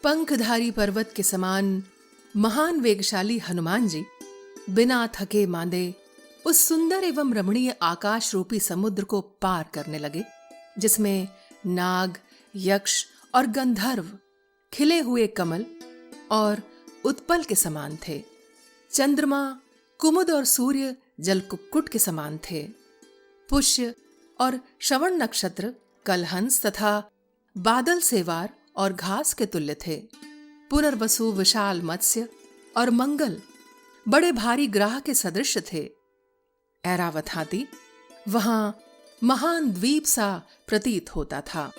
पंखधारी पर्वत के समान महान वेगशाली हनुमान जी बिना थके मांदे उस सुंदर एवं रमणीय आकाश रूपी समुद्र को पार करने लगे, जिसमें नाग, यक्ष और गंधर्व खिले हुए कमल और उत्पल के समान थे। चंद्रमा, कुमुद और सूर्य जलकुक्कुट के समान थे। पुष्य और श्रवण नक्षत्र कलहंस तथा बादल सेवार और घास के तुल्य थे। पुनर्वसु विशाल मत्स्य और मंगल बड़े भारी ग्राह के सदृश थे। ऐरावत हाथी वहां महान द्वीप सा प्रतीत होता था।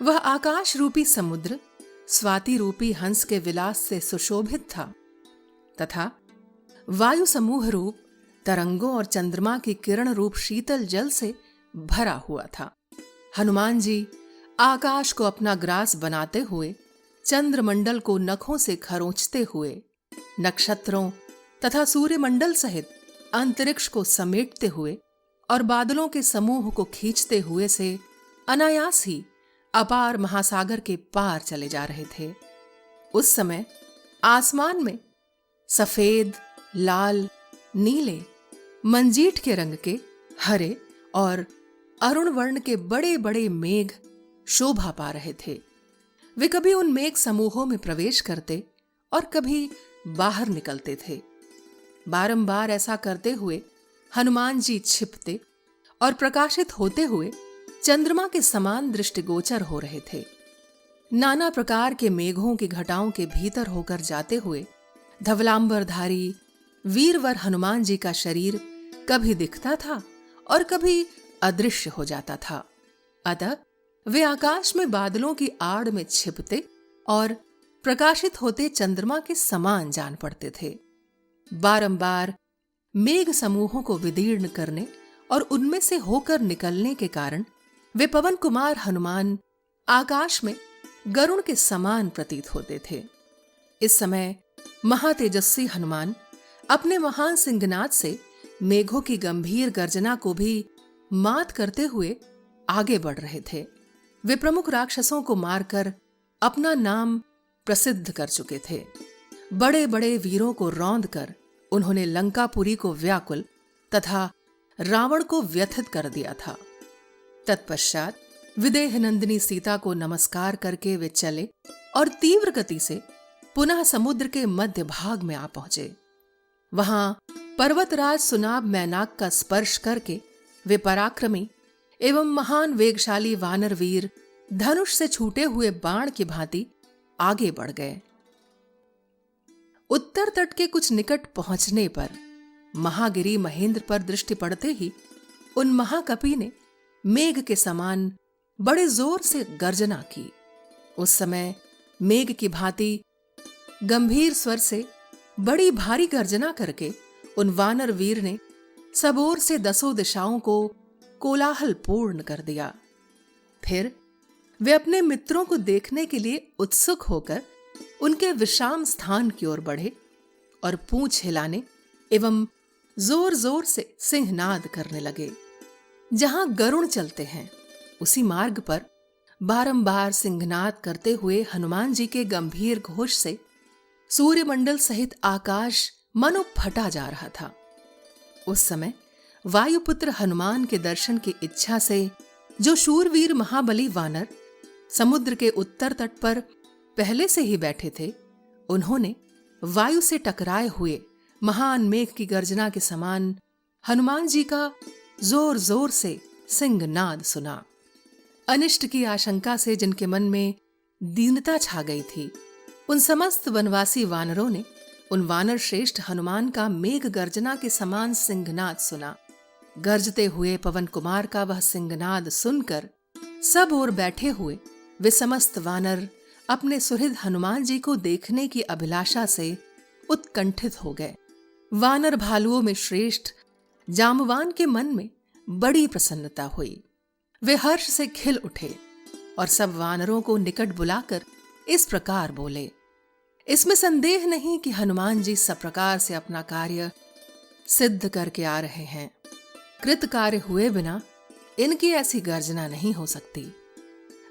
वह आकाश रूपी समुद्र स्वाति रूपी हंस के विलास से सुशोभित था तथा वायु समूह रूप तरंगों और चंद्रमा की किरण रूप शीतल जल से भरा हुआ था। हनुमान जी आकाश को अपना ग्रास बनाते हुए, चंद्रमंडल को नखों से खरोंचते हुए, नक्षत्रों तथा सूर्यमंडल सहित अंतरिक्ष को समेटते हुए और बादलों के समूह को खींचते हुए से अनायास ही अपार महासागर के पार चले जा रहे थे। उस समय आसमान में सफेद, लाल, नीले, मंजीठ के रंग के, हरे और अरुण वर्ण के बड़े बड़े मेघ शोभा पा रहे थे। वे कभी उन मेघ समूहों में प्रवेश करते और कभी बाहर निकलते थे। बारंबार ऐसा करते हुए हनुमान जी छिपते और प्रकाशित होते हुए चंद्रमा के समान दृष्टिगोचर हो रहे थे। नाना प्रकार के मेघों की घटाओं के भीतर होकर जाते हुए धवलांबरधारी वीरवर हनुमान जी का शरीर कभी दिखता था और कभी अदृश्य हो जाता था। अतः वे आकाश में बादलों की आड़ में छिपते और प्रकाशित होते चंद्रमा के समान जान पड़ते थे। बारंबार मेघ समूहों को विदीर्ण करने और उनमें से होकर निकलने के कारण वे पवन कुमार हनुमान आकाश में गरुड़ के समान प्रतीत होते थे। इस समय महातेजस्वी हनुमान अपने महान सिंहनाद से मेघों की गंभीर गर्जना को भी मात करते हुए आगे बढ़ रहे थे। वे प्रमुख राक्षसों को मारकर अपना नाम प्रसिद्ध कर चुके थे। बड़े बड़े वीरों को रौंद कर उन्होंने लंकापुरी को व्याकुल तथा रावण को व्यथित कर दिया था। तत्पश्चात विदेह नंदिनी सीता को नमस्कार करके वे चले और तीव्र गति से पुनः समुद्र के मध्य भाग में आ पहुंचे। वहां पर्वतराज सुनाब मैनाक का स्पर्श करके वे पराक्रमी एवं महान वेगशाली वानर वीर धनुष से छूटे हुए बाण की भांति आगे बढ़ गए। उत्तर तट के कुछ निकट पहुंचने पर महागिरी महेंद्र पर दृष्टि पड़ते ही उन महाकपि ने मेघ के समान बड़े जोर से गर्जना की। उस समय मेघ की भांति गंभीर स्वर से बड़ी भारी गर्जना करके उन वानर वीर ने सब ओर से दसों दिशाओं को कोलाहल पूर्ण कर दिया। फिर वे अपने मित्रों को देखने के लिए उत्सुक होकर उनके विश्राम स्थान की ओर बढ़े और पूंछ हिलाने एवं जोर जोर से सिंहनाद करने लगे। जहां गरुड़ चलते हैं उसी मार्ग पर बारंबार सिंहनाद करते हुए हनुमान जी के गंभीर घोष से सूर्यमंडल सहित आकाश मनो फटा जा रहा था। उस समय वायुपुत्र हनुमान के दर्शन की इच्छा से जो शूरवीर महाबली वानर समुद्र के उत्तर तट पर पहले से ही बैठे थे, उन्होंने वायु से टकराए हुए महान मेघ की गर्जना के समान हनुमान जी का जोर जोर से सिंहनाद सुना। अनिष्ट की आशंका से जिनके मन में दीनता छा गई थी, उन समस्त वनवासी वानरों ने उन वानर श्रेष्ठ हनुमान का मेघ गर्जना के समान सिंहनाद सुना। गर्जते हुए पवन कुमार का वह सिंहनाद सुनकर सब ओर बैठे हुए वे समस्त वानर अपने सुहृद हनुमान जी को देखने की अभिलाषा से उत्कंठित हो गए। वानर भालुओं में श्रेष्ठ जामवान के मन में बड़ी प्रसन्नता हुई। वे हर्ष से खिल उठे और सब वानरों को निकट बुलाकर इस प्रकार बोले, इसमें संदेह नहीं कि हनुमान जी सब प्रकार से अपना कार्य सिद्ध करके आ रहे हैं। कृत कार्य हुए बिना इनकी ऐसी गर्जना नहीं हो सकती।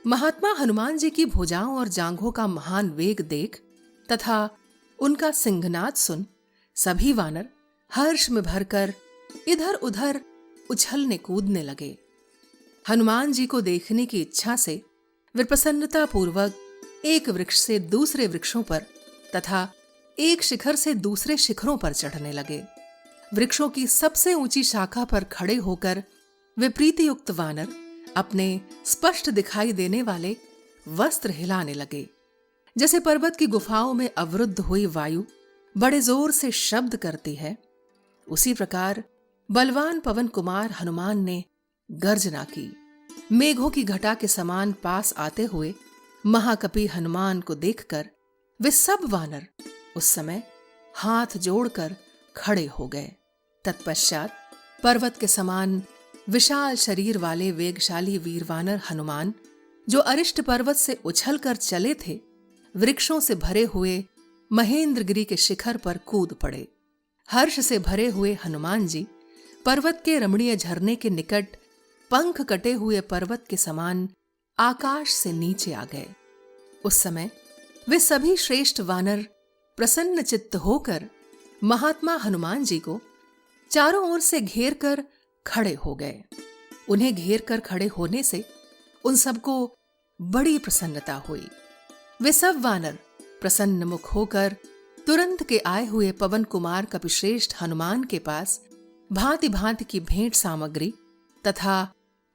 महात्मा हनुमान जी की भुजाओं और जांघों का महान वेग देख तथा उनका सिंहनाद सुन सभी वानर हर्ष में भरकर इधर उधर उछलने कूदने लगे। हनुमान जी को देखने की इच्छा से वे प्रसन्नता पूर्वक एक वृक्ष से दूसरे वृक्षों पर तथा एक शिखर से दूसरे शिखरों पर चढ़ने लगे। वृक्षों की सबसे ऊंची शाखा पर खड़े होकर वे प्रीतियुक्त वानर अपने स्पष्ट दिखाई देने वाले वस्त्र हिलाने लगे। जैसे पर्वत की गुफाओं में अवरुद्ध हुई वायु बड़े जोर से शब्द करती है, उसी प्रकार बलवान पवन कुमार हनुमान ने गर्जना की। मेघों की घटा के समान पास आते हुए महाकपि हनुमान को देखकर वे सब वानर उस समय हाथ जोड़कर खड़े हो गए। तत्पश्चात पर्वत के समान विशाल शरीर वाले वेगशाली वीर वानर हनुमान, जो अरिष्ट पर्वत से उछलकर चले थे, वृक्षों से भरे हुए महेंद्रगिरी के शिखर पर कूद पड़े। हर्ष से भरे हुए हनुमान जी पर्वत के रमणीय झरने के निकट पंख कटे हुए पर्वत के समान आकाश से नीचे आ गए। उस समय वे सभी श्रेष्ठ वानर प्रसन्न चित्त होकर महात्मा हनुमान जी को चारों ओर से घेर कर खड़े हो गए। उन्हें घेर कर खड़े होने से उन सबको बड़ी प्रसन्नता हुई। वे सब वानर प्रसन्न मुख होकर तुरंत के आए हुए पवन कुमार कपिश्रेष्ठ हनुमान के पास भांति भांति की भेंट सामग्री तथा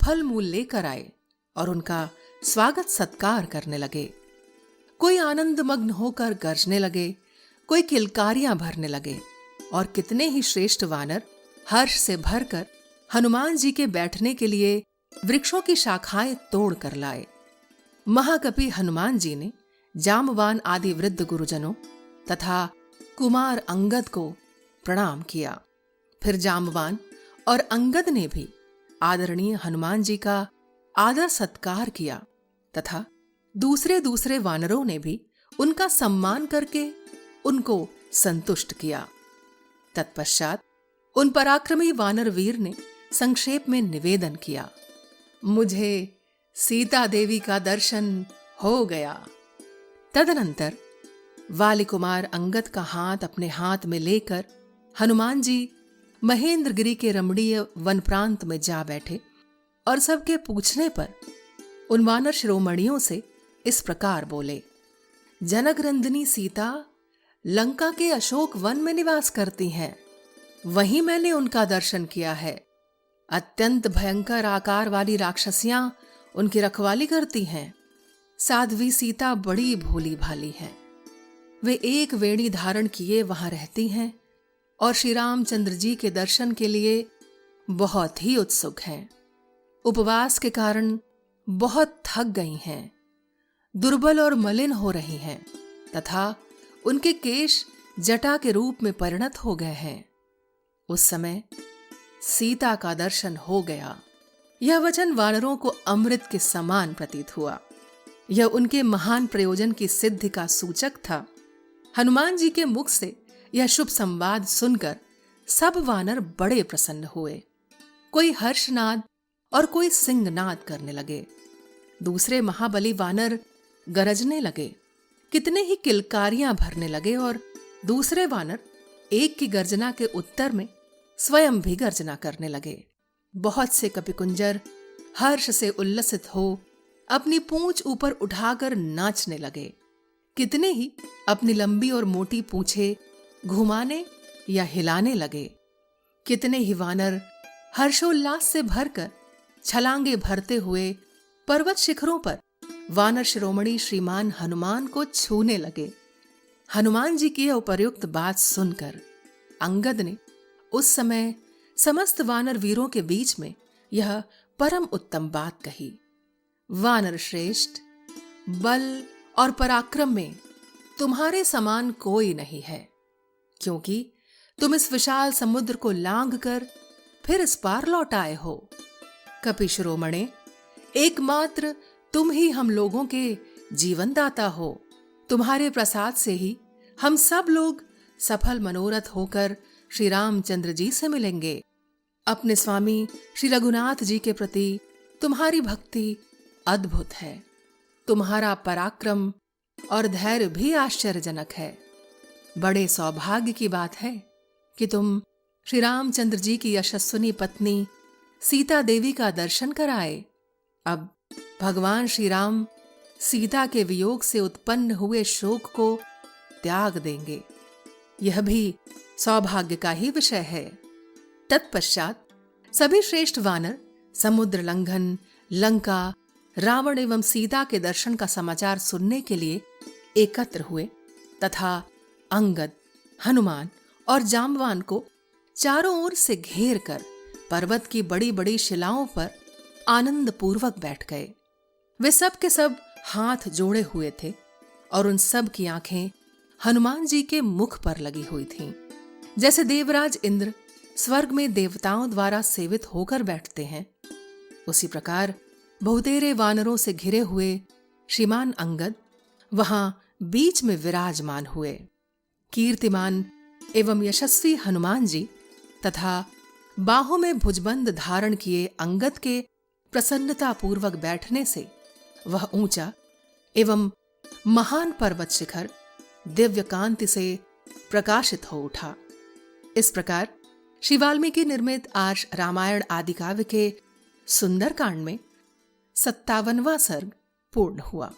फल मूल लेकर आए और उनका स्वागत सत्कार करने लगे। कोई आनंद मग्न होकर गरजने लगे, कोई किलकारियां भरने लगे और कितने ही श्रेष्ठ वानर हर्ष से भरकर हनुमान जी के बैठने के लिए वृक्षों की शाखाएं तोड़ कर लाए। महाकपि हनुमान जी ने जामवान आदि वृद्ध गुरुजनों तथा कुमार अंगद को प्रणाम किया। फिर जामवान और अंगद ने भी आदरणीय हनुमान जी का आदर सत्कार किया तथा दूसरे दूसरे वानरों ने भी उनका सम्मान करके उनको संतुष्ट किया। तत्पश्चात उन पराक्रमी वानर वीर ने संक्षेप में निवेदन किया, मुझे सीता देवी का दर्शन हो गया। तदनंतर वाली कुमार अंगद का हाथ अपने हाथ में लेकर हनुमान जी महेंद्रगिरी के रमणीय वन प्रांत में जा बैठे और सबके पूछने पर उन वानर शिरोमणियों से इस प्रकार बोले, जनकनंदिनी सीता लंका के अशोक वन में निवास करती हैं। वहीं मैंने उनका दर्शन किया है। अत्यंत भयंकर आकार वाली राक्षसियां उनकी रखवाली करती हैं। साध्वी सीता बड़ी भोली भाली हैं। वे एक वेणी धारण किए वहां रहती हैं और श्री रामचंद्र जी के दर्शन के लिए बहुत ही उत्सुक हैं। उपवास के कारण बहुत थक गई हैं, दुर्बल और मलिन हो रही हैं तथा उनके केश जटा के रूप में परिणत हो गए हैं। उस समय सीता का दर्शन हो गया। यह वचन वानरों को अमृत के समान प्रतीत हुआ। यह उनके महान प्रयोजन की सिद्धि का सूचक था। हनुमान जी के मुख से यह शुभ संवाद सुनकर सब वानर बड़े प्रसन्न हुए। कोई हर्षनाद और कोई सिंहनाद करने लगे। दूसरे महाबली वानर गरजने लगे, कितने ही किलकारियां भरने लगे और दूसरे वानर एक की गर्जना के उत्तर में स्वयं भी गर्जना करने लगे। बहुत से कपिकुंजर हर्ष से उल्लसित हो अपनी पूंछ ऊपर उठाकर नाचने लगे। कितने ही अपनी लंबी और मोटी पूंछें घुमाने या हिलाने लगे। कितने ही वानर हर्षोल्लास से भरकर छलांगे भरते हुए पर्वत शिखरों पर वानर शिरोमणि श्रीमान हनुमान को छूने लगे। हनुमान जी की उपर्युक्त बात सुनकर अंगद ने उस समय समस्त वानर वीरों के बीच में यह परम उत्तम बात कही, वानर श्रेष्ठ, बल और पराक्रम में तुम्हारे समान कोई नहीं है, क्योंकि तुम इस विशाल समुद्र को लांघ कर फिर इस पार लौट आए हो। कपि शिरोमणे, एकमात्र तुम ही हम लोगों के जीवन दाता हो। तुम्हारे प्रसाद से ही हम सब लोग सफल मनोरथ होकर श्री रामचंद्र जी से मिलेंगे। अपने स्वामी श्री रघुनाथ जी के प्रति तुम्हारी भक्ति अद्भुत है। तुम्हारा पराक्रम और धैर्य भी आश्चर्यजनक है। बड़े सौभाग्य की बात है कि तुम श्री रामचंद्र जी की यशस्विनी पत्नी सीता देवी का दर्शन कराए। अब भगवान श्री राम सीता के वियोग से उत्पन्न हुए शोक को त्याग देंगे। यह भी सौभाग्य का ही विषय है। तत्पश्चात सभी श्रेष्ठ वानर समुद्र लंघन, लंका, रावण एवं सीता के दर्शन का समाचार सुनने के लिए एकत्र हुए तथा अंगद, हनुमान और जाम्बवान को चारों ओर से घेर कर पर्वत की बड़ी बड़ी शिलाओं पर आनंद पूर्वक बैठ गए। वे सब के सब हाथ जोड़े हुए थे और उन सब की आंखें हनुमान जी के मुख पर लगी हुई थीं। जैसे देवराज इंद्र स्वर्ग में देवताओं द्वारा सेवित होकर बैठते हैं, उसी प्रकार बहुतेरे वानरों से घिरे हुए श्रीमान अंगद वहां बीच में विराजमान हुए। कीर्तिमान एवं यशस्वी हनुमान जी तथा बाहों में भुजबंद धारण किए अंगद के प्रसन्नता पूर्वक बैठने से वह ऊंचा एवं महान पर्वत शिखर दिव्य कांति से प्रकाशित हो उठा। इस प्रकार श्री वाल्मीकि निर्मित आज रामायण आदि काव्य के सुंदर कांड में 57वां सर्ग पूर्ण हुआ।